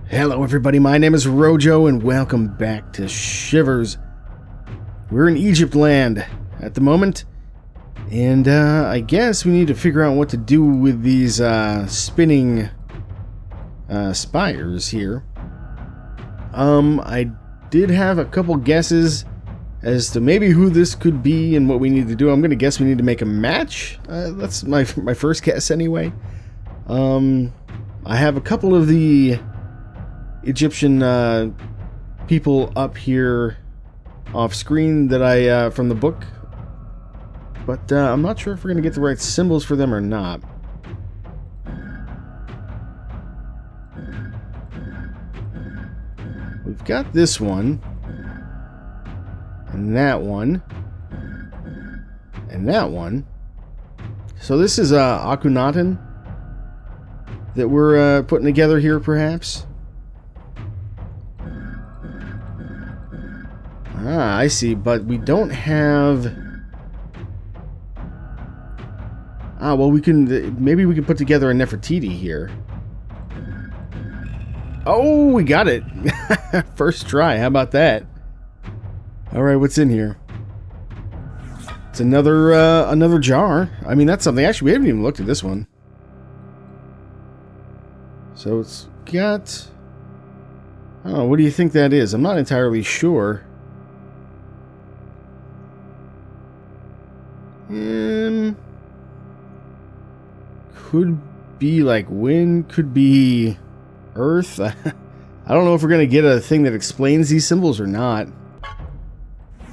Hello everybody, my name is Rojo and welcome back to Shivers. We're in Egypt land at the moment, and I guess we need to figure out what to do with these spinning spires here. I did have a couple guesses as to maybe who this could be and what we need to do. I'm gonna guess we need to make a match. That's my first guess anyway. I have a couple of the Egyptian people up here off screen that I from the book, but I'm not sure if we're gonna get the right symbols for them or not. We've got this one, and that one, and that one. So this is Akhenaten that we're putting together here, perhaps. Ah, I see, but we don't have... Ah, well, we can... Maybe we can put together a Nefertiti here. Oh, we got it! First try, how about that? Alright, what's in here? It's another jar. I mean, that's something. Actually, we haven't even looked at this one. So it's got... Oh, what do you think that is? I'm not entirely sure. Could be like wind, could be earth. I don't know if we're gonna get a thing that explains these symbols or not.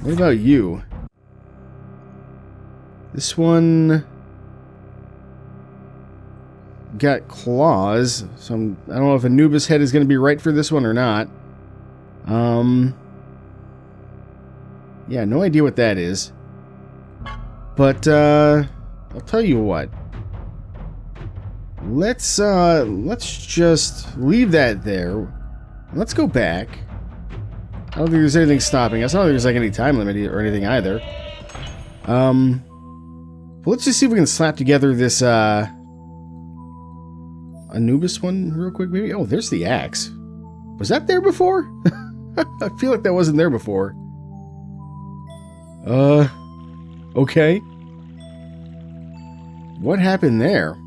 What about you? This one got claws, so I don't know if Anubis head is gonna be right for this one or not. Yeah, no idea what that is. But I'll tell you what. Let's just leave that there. Let's go back. I don't think there's anything stopping us. I don't think there's like any time limit or anything either. But let's just see if we can slap together this Anubis one real quick, maybe. Oh, there's the axe. Was that there before? I feel like that wasn't there before. Okay. What happened there?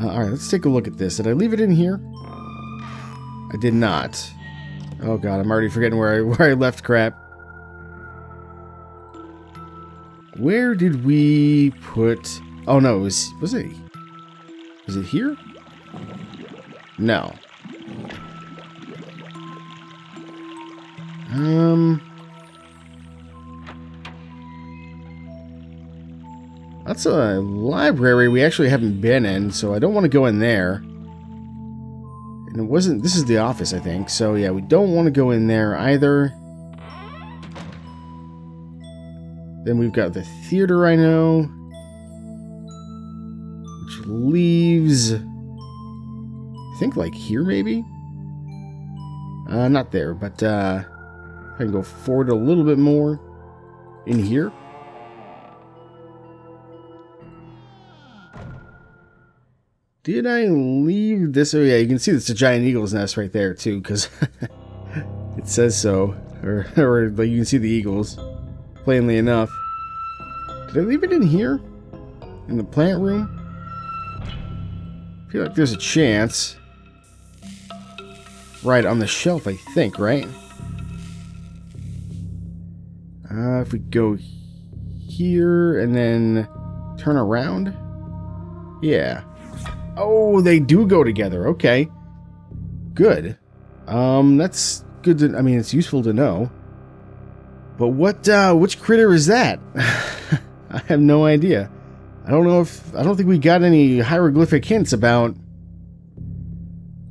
Alright, let's take a look at this. Did I leave it in here? I did not. Oh god, I'm already forgetting where I left crap. Where did we put... Oh no, was it here? No. That's a library we actually haven't been in, so I don't want to go in there. And it wasn't... This is the office, I think. So yeah, we don't want to go in there either. Then we've got the theater, I know. Which leaves... I think like here, maybe? Not there, but I can go forward a little bit more. In here. Did I leave this? Oh yeah, you can see it's a giant eagle's nest right there too, because it says so. Or like you can see the eagles, plainly enough. Did I leave it in here? In the plant room? I feel like there's a chance. Right, on the shelf, I think, right? If we go here and then turn around? Yeah. Oh, they do go together. Okay. Good. That's good to... I mean, it's useful to know. But what, which critter is that? I have no idea. I don't know if... I don't think we got any hieroglyphic hints about...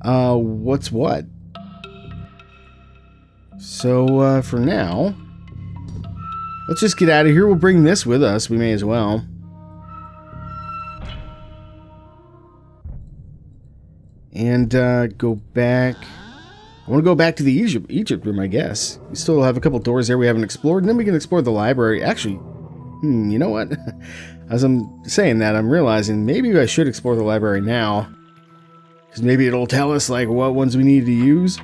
what's what. So, for now... Let's just get out of here. We'll bring this with us. We may as well. And go back. I want to go back to the Egypt room, I guess. We still have a couple doors there we haven't explored, and then we can explore the library. Actually, you know what? As I'm saying that, I'm realizing maybe I should explore the library now. Because maybe it'll tell us, like, what ones we need to use.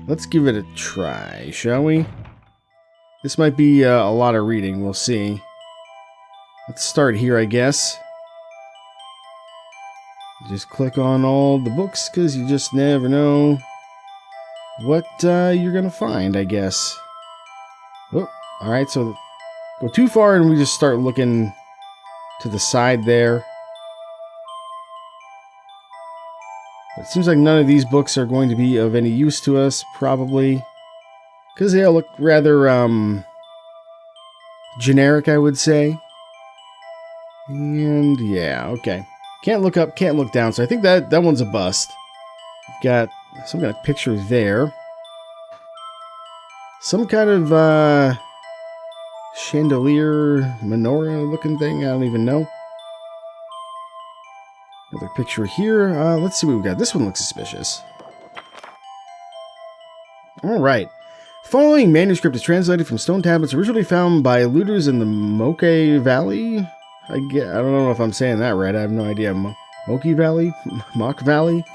Let's give it a try, shall we? This might be a lot of reading. We'll see. Let's start here, I guess. Just click on all the books, because you just never know what you're going to find, I guess. Oh, alright, so go too far and we just start looking to the side there. It seems like none of these books are going to be of any use to us, probably. Because they all look rather, generic, I would say. And, yeah, okay. Can't look up, can't look down, so I think that one's a bust. We've got some kind of picture there. Some kind of, chandelier, menorah looking thing, I don't even know. Another picture here. Let's see what we got. This one looks suspicious. Alright. Following manuscript is translated from stone tablets originally found by looters in the Moke Valley. I don't know if I'm saying that right. I have no idea. Moke Valley? Mock Valley?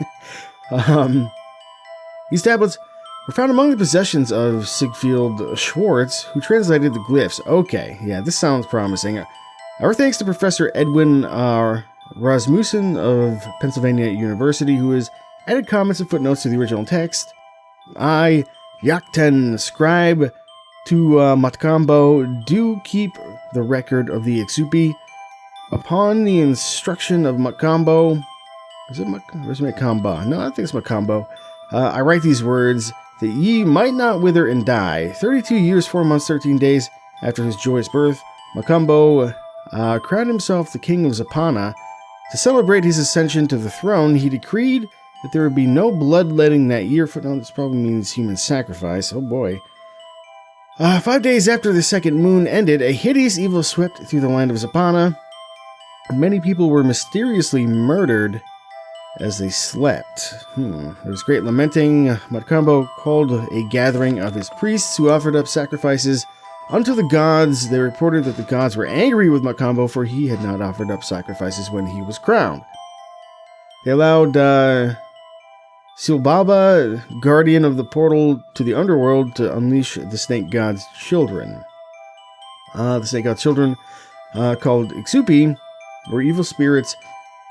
These tablets were found among the possessions of Sigfield Schwartz, who translated the glyphs. Okay, yeah, this sounds promising. Our thanks to Professor Edwin Rasmussen of Pennsylvania University, who has added comments and footnotes to the original text. I, Yakten, scribe to Matkambo, do keep the record of the Ixupi. Upon the instruction of Matkambo, is it Makamba? No, I think it's Makambo. I write these words, that ye might not wither and die. 32 years, 4 months, 13 days after his joyous birth, Makambo crowned himself the king of Zapana. To celebrate his ascension to the throne, he decreed that there would be no bloodletting that year. Footnote, this probably means human sacrifice. Oh boy. 5 days after the second moon ended, a hideous evil swept through the land of Zapana. Many people were mysteriously murdered as they slept. There was great lamenting. Matkambo called a gathering of his priests who offered up sacrifices unto the gods. They reported that the gods were angry with Matkambo, for he had not offered up sacrifices when he was crowned. They allowed Silbaba, guardian of the portal to the underworld, to unleash the snake god's children. The snake god's children, called Ixupi, were evil spirits,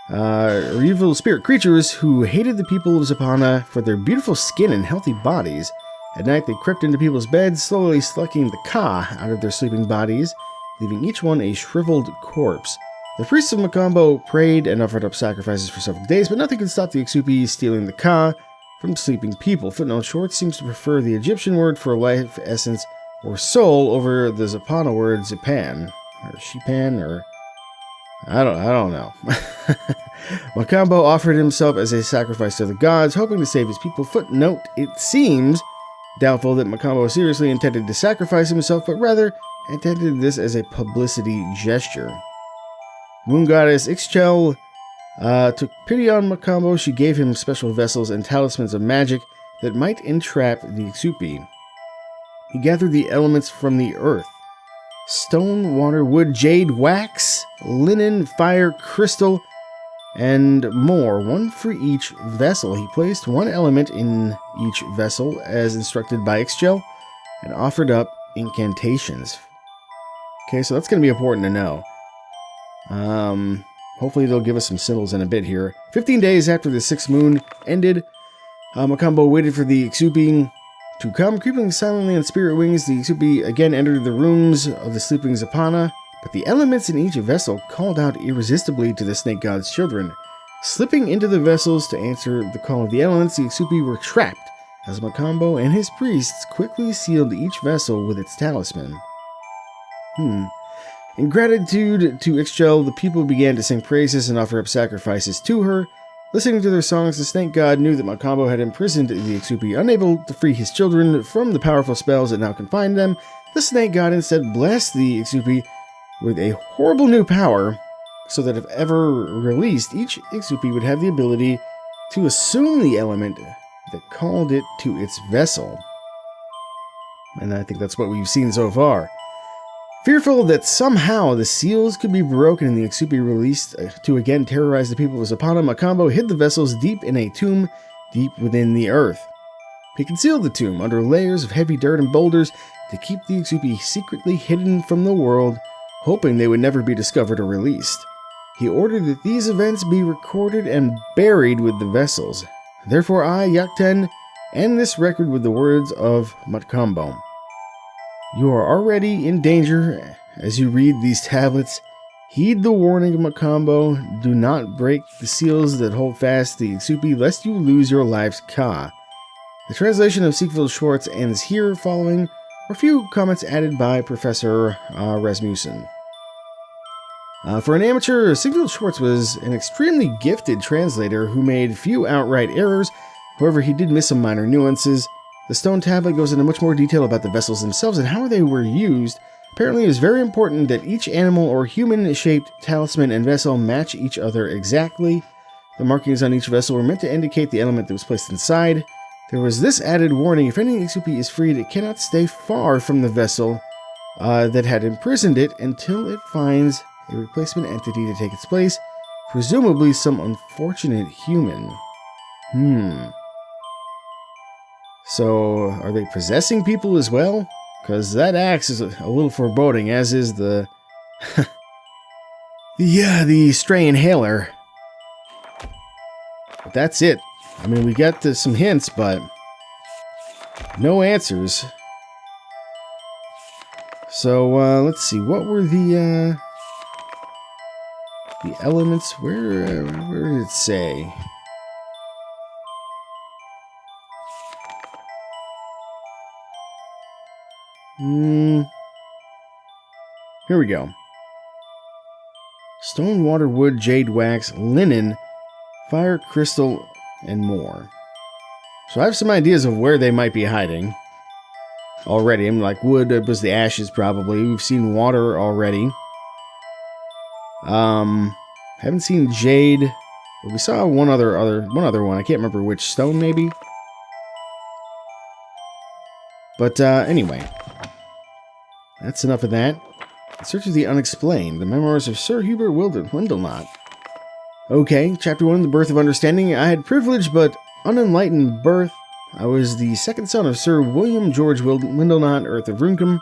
or evil spirit creatures who hated the people of Zapana for their beautiful skin and healthy bodies. At night, they crept into people's beds, slowly sucking the ka out of their sleeping bodies, leaving each one a shriveled corpse. The priests of Makambo prayed and offered up sacrifices for several days, but nothing could stop the Ixupi stealing the ka from sleeping people. Footnote, Schwartz seems to prefer the Egyptian word for life, essence, or soul over the Zapana word Zipan, or Shipan, or I don't know. Makambo offered himself as a sacrifice to the gods, hoping to save his people. Footnote, it seems doubtful that Makambo seriously intended to sacrifice himself, but rather intended this as a publicity gesture. Moon goddess Ixchel took pity on Makambo. She gave him special vessels and talismans of magic that might entrap the Ixupi. He gathered the elements from the earth: stone, water, wood, jade, wax, linen, fire, crystal, and more, one for each vessel. He placed one element in each vessel as instructed by Ixchel and offered up incantations. Okay, so that's going to be important to know. Hopefully they'll give us some symbols in a bit here. 15 days after the sixth moon ended, Makambo waited for the Ixupi to come. Creeping silently on spirit wings, the Ixupi again entered the rooms of the sleeping Zapana, but the elements in each vessel called out irresistibly to the snake god's children. Slipping into the vessels to answer the call of the elements, the Ixupi were trapped, as Makambo and his priests quickly sealed each vessel with its talisman. In gratitude to Ixchel, the people began to sing praises and offer up sacrifices to her. Listening to their songs, the snake god knew that Makambo had imprisoned the Ixupi. Unable to free his children from the powerful spells that now confined them, the snake god instead blessed the Ixupi with a horrible new power, so that if ever released, each Ixupi would have the ability to assume the element that called it to its vessel. And I think that's what we've seen so far. Fearful that somehow the seals could be broken and the Exupi released to again terrorize the people of Zapata, Macambo hid the vessels deep in a tomb deep within the earth. He concealed the tomb under layers of heavy dirt and boulders to keep the Exupi secretly hidden from the world, hoping they would never be discovered or released. He ordered that these events be recorded and buried with the vessels. Therefore I, Yakten, end this record with the words of Macambo. You are already in danger as you read these tablets. Heed the warning of Macambo. Do not break the seals that hold fast the Exupi, lest you lose your life's Ka. The translation of Siegfried Schwartz ends here, following a few comments added by Professor Rasmussen. For an amateur, Siegfried Schwartz was an extremely gifted translator who made few outright errors. However, he did miss some minor nuances. The stone tablet goes into much more detail about the vessels themselves and how they were used. Apparently, it is very important that each animal or human-shaped talisman and vessel match each other exactly. The markings on each vessel were meant to indicate the element that was placed inside. There was this added warning: if any Exupi is freed, it cannot stay far from the vessel that had imprisoned it until it finds a replacement entity to take its place, presumably some unfortunate human. So, are they possessing people as well? Because that axe is a little foreboding, as is the... the stray inhaler. But that's it. I mean, we got some hints, but no answers. So, let's see. What were the elements? Where did it say? Here we go. Stone, water, wood, jade, wax, linen, fire, crystal, and more. So I have some ideas of where they might be hiding already. I'm like, wood was the ashes probably. We've seen water already. Haven't seen jade. But we saw one other one. I can't remember which stone maybe. But anyway. That's enough of that. In Search of the Unexplained, the Memoirs of Sir Hubert Windelnot. Okay, Chapter 1, The Birth of Understanding. I had privileged but unenlightened birth. I was the second son of Sir William George Windelnot, Earth of Runcombe,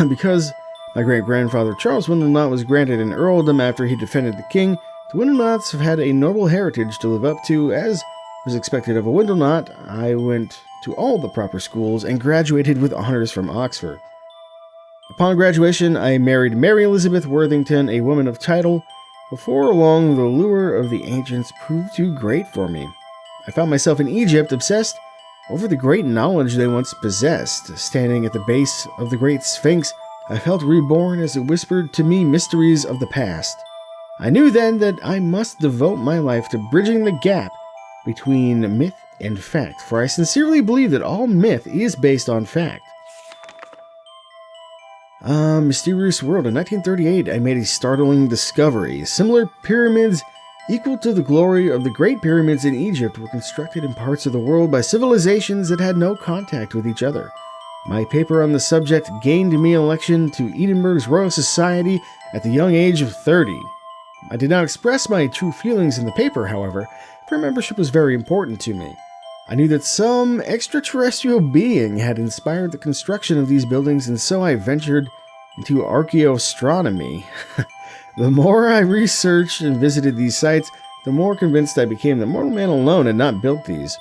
because my great-grandfather Charles Windelnot was granted an earldom after he defended the king. The Windelnots have had a noble heritage to live up to, as was expected of a Windelnot. I went to all the proper schools and graduated with honors from Oxford. Upon graduation, I married Mary Elizabeth Worthington, a woman of title. Before long, the lure of the ancients proved too great for me. I found myself in Egypt, obsessed over the great knowledge they once possessed. Standing at the base of the great Sphinx, I felt reborn as it whispered to me mysteries of the past. I knew then that I must devote my life to bridging the gap between myth and fact, for I sincerely believe that all myth is based on fact. Mysterious World. In 1938, I made a startling discovery. Similar pyramids equal to the glory of the Great Pyramids in Egypt were constructed in parts of the world by civilizations that had no contact with each other. My paper on the subject gained me election to Edinburgh's Royal Society at the young age of 30. I did not express my true feelings in the paper, however, for membership was very important to me. I knew that some extraterrestrial being had inspired the construction of these buildings, and so I ventured into archaeoastronomy. The more I researched and visited these sites, the more convinced I became that mortal man alone had not built these.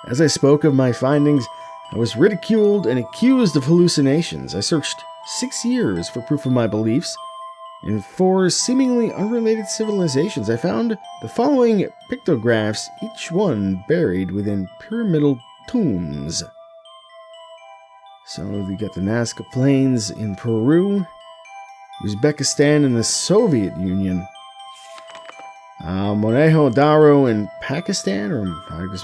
As I spoke of my findings, I was ridiculed and accused of hallucinations. I searched 6 years for proof of my beliefs. In 4 seemingly unrelated civilizations, I found the following pictographs, each one buried within pyramidal tombs. So we got the Nazca Plains in Peru, Uzbekistan in the Soviet Union, Mohenjo-Daro in Pakistan, or I guess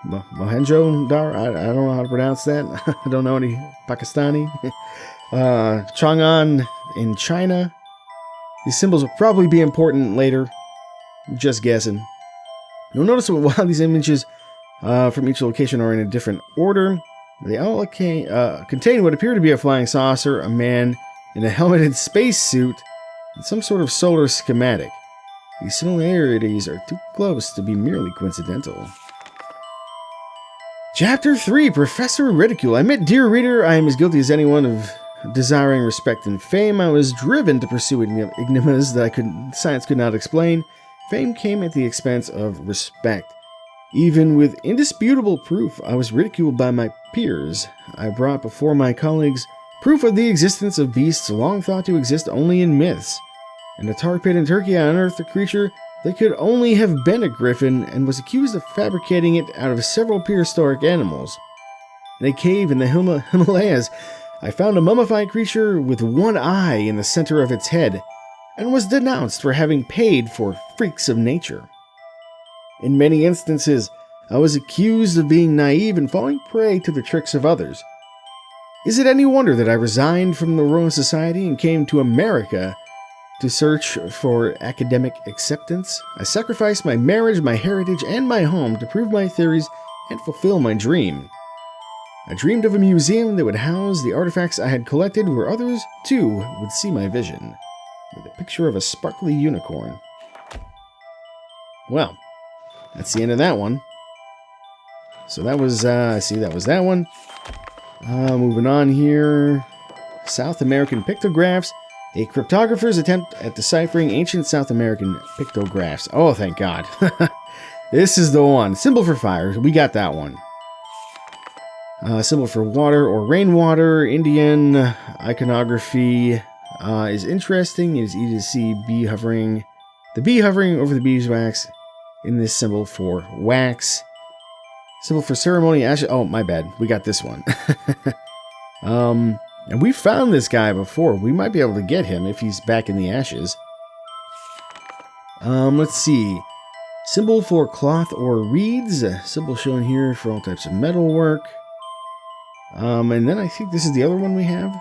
Mohenjo-Daro, I don't know how to pronounce that. I don't know any Pakistani. Chang'an in China. These symbols will probably be important later. Just guessing. You'll notice that while these images from each location are in a different order, They all contain what appeared to be a flying saucer, a man in a helmeted spacesuit, and some sort of solar schematic. These similarities are too close to be merely coincidental. Chapter 3, Professor Ridicule. I admit, dear reader, I am as guilty as anyone of desiring respect and fame. I was driven to pursue enigmas that science could not explain. Fame came at the expense of respect. Even with indisputable proof, I was ridiculed by my peers. I brought before my colleagues proof of the existence of beasts long thought to exist only in myths. In a tar pit in Turkey, I unearthed a creature that could only have been a griffin and was accused of fabricating it out of several prehistoric animals. In a cave in the Himalayas, I found a mummified creature with one eye in the center of its head and was denounced for having paid for freaks of nature. In many instances, I was accused of being naive and falling prey to the tricks of others. Is it any wonder that I resigned from the Royal Society and came to America to search for academic acceptance? I sacrificed my marriage, my heritage, and my home to prove my theories and fulfill my dream. I dreamed of a museum that would house the artifacts I had collected where others, too, would see my vision, with a picture of a sparkly unicorn. Well, that's the end of that one. So that was, that was that one. Moving on here. South American Pictographs. A cryptographer's attempt at deciphering ancient South American pictographs. Oh, thank God. This is the one. Symbol for fire. We got that one. Symbol for water or rainwater. Indian iconography is interesting. It is easy to see the bee hovering over the beeswax in this symbol for wax. Symbol for ceremony. Ashes. Oh, my bad. We got this one. And we found this guy before. We might be able to get him if he's back in the ashes. Let's see. Symbol for cloth or reeds. Symbol shown here for all types of metalwork. And then I think this is the other one we have.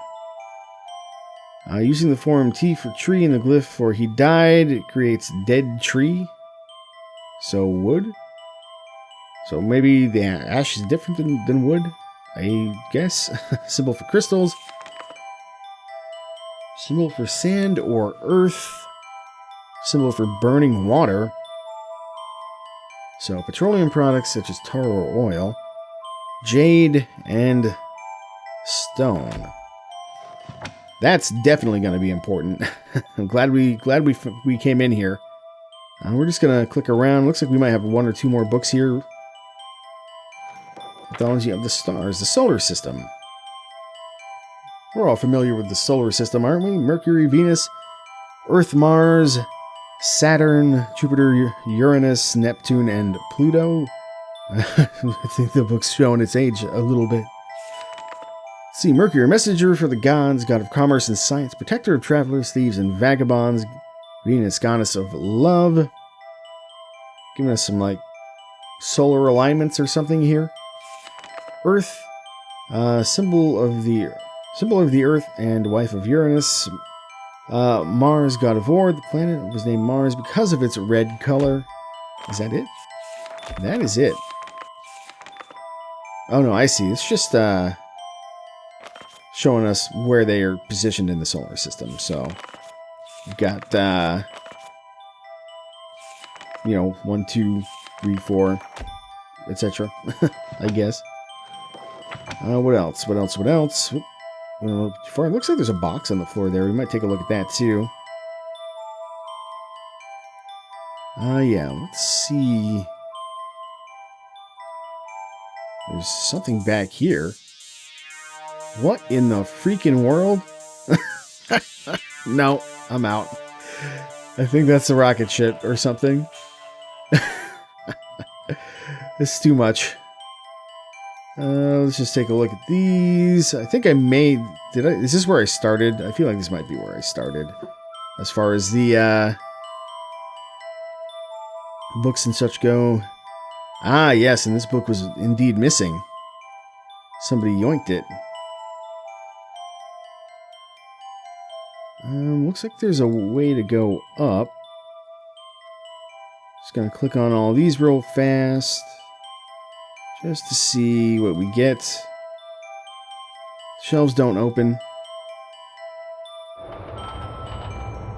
Using the form T for tree and the glyph for he died, it creates dead tree. So wood. So maybe the ash is different than wood, I guess. Symbol for crystals. Symbol for sand or earth. Symbol for burning water. So petroleum products such as tar or oil. Jade and stone. That's definitely going to be important. I'm glad we came in here. We're just going to click around. Looks like we might have one or two more books here. Mythology of the stars, the solar system. We're all familiar with the solar system, aren't we? Mercury, Venus, Earth, Mars, Saturn, Jupiter, Uranus, Neptune, and Pluto. I think the book's showing its age a little bit. Let's see, Mercury, messenger for the gods, god of commerce and science, protector of travelers, thieves, and vagabonds. Venus, goddess of love. Giving us some, like, solar alignments or something here. Earth, symbol of the earth and wife of Uranus. Mars, god of war. The planet was named Mars because of its red color. Is that it? That is it. Oh no, I see. It's just showing us where they are positioned in the solar system. So we've got 1, 2, 3, 4, etc. I guess. What else? What else? What else? Oop, a little too far. It looks like there's a box on the floor there. We might take a look at that too. Yeah. Let's see. There's something back here. What in the freaking world? No, I'm out. I think that's a rocket ship or something. It's too much. Let's just take a look at these. I think I made... Is this where I started? I feel like this might be where I started. As far as the books and such go. Ah, yes, and this book was indeed missing. Somebody yoinked it. Looks like there's a way to go up. Just gonna click on all these real fast. Just to see what we get. Shelves don't open.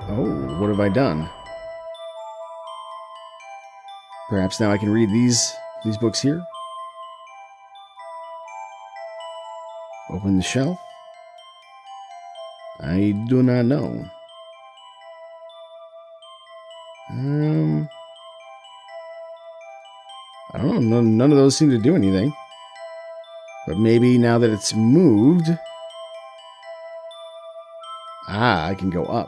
Oh, what have I done? Perhaps now I can read these books here. Open the shelf. I do not know. I don't know. None of those seem to do anything. But maybe now that it's moved... Ah, I can go up.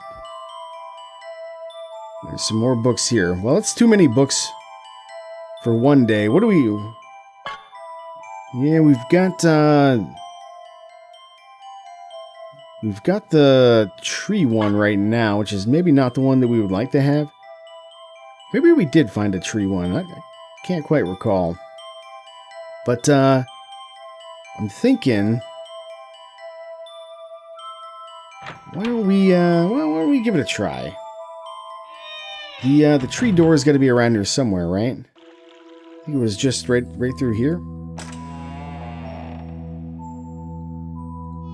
There's some more books here. Well, it's too many books for one day. What do we... Yeah, we've got the tree one right now, which is maybe not the one that we would like to have. Maybe we did find a tree one. I can't quite recall. But, I'm thinking... Why don't we give it a try? The tree door is got to be around here somewhere, right? I think it was just right through here.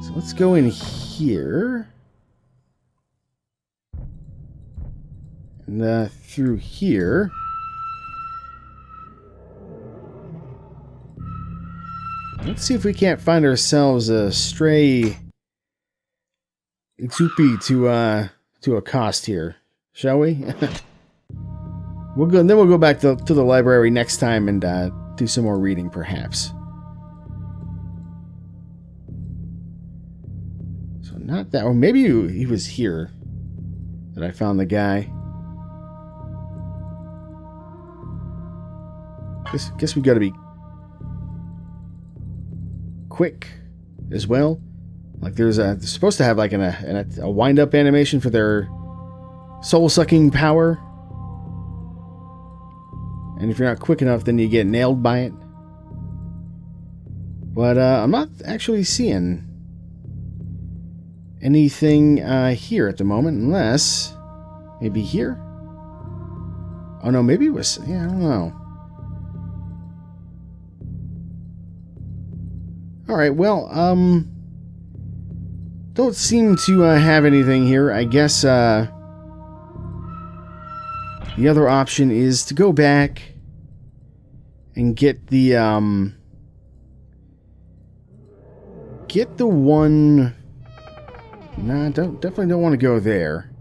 So let's go in here. And through here. Let's see if we can't find ourselves a stray Itsupi to accost here, shall we? We'll go back to the library next time and do some more reading, perhaps. So not that, or maybe he was here that I found the guy. Guess we got to be quick as well. Like they're supposed to have like a wind-up animation for their soul-sucking power. And if you're not quick enough, then you get nailed by it. But I'm not actually seeing anything here at the moment, unless maybe here. Oh no, maybe it was. Yeah, I don't know. All right, well, don't seem to have anything here. I guess the other option is to go back and get the one. Nah, definitely don't want to go there.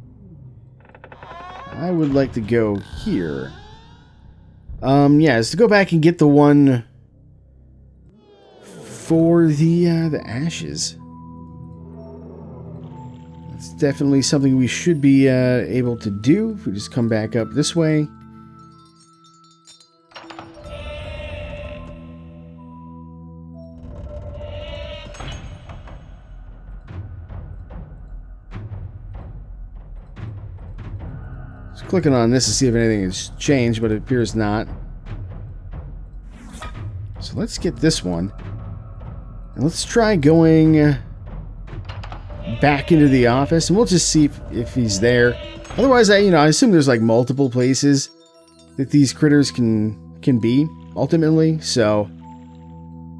I would like to go here. Yeah, is to go back and get the one for the ashes. That's definitely something we should be able to do if we just come back up this way. Just clicking on this to see if anything has changed, but it appears not. So let's get this one. And let's try going back into the office, and we'll just see if he's there. Otherwise, I assume there's like multiple places that these critters can be ultimately. So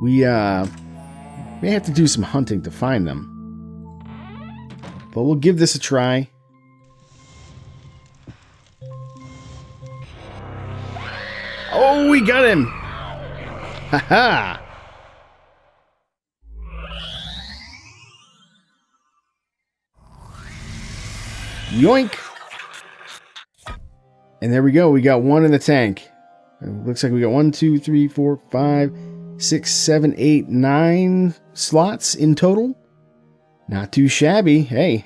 we may have to do some hunting to find them. But we'll give this a try. Oh, we got him! Haha! Yoink! And there we go. We got one in the tank. It looks like we got 1, 2, 3, 4, 5, 6, 7, 8, 9 slots in total. Not too shabby. Hey.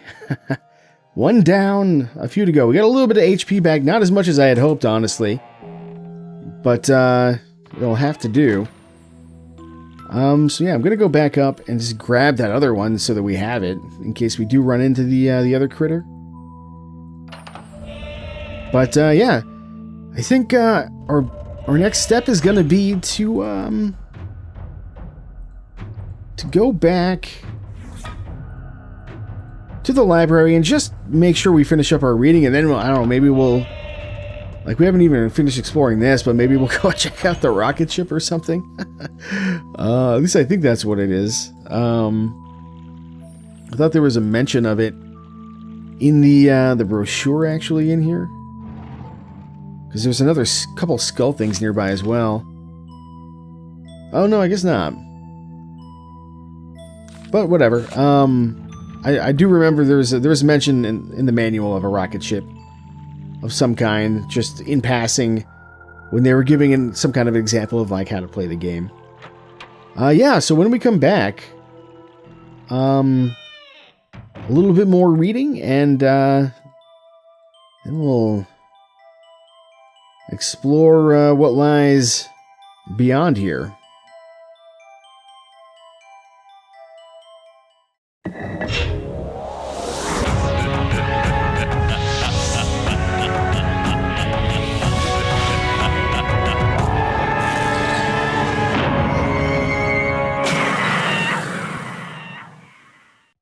One down, a few to go. We got a little bit of HP back. Not as much as I had hoped, honestly. But it'll have to do. So yeah, I'm going to go back up and just grab that other one so that we have it in case we do run into the other critter. But yeah, I think our next step is going to be to go back to the library and just make sure we finish up our reading, and then I don't know, maybe we'll, like, we haven't even finished exploring this, but maybe we'll go check out the rocket ship or something. At least I think that's what it is. I thought there was a mention of it in the brochure actually in here. Because there's another couple skull things nearby as well. Oh no, I guess not. But whatever. I do remember there was mention in the manual of a rocket ship of some kind, just in passing, when they were giving some kind of example of like how to play the game. Yeah, so when we come back, a little bit more reading, and then we'll explore what lies beyond here.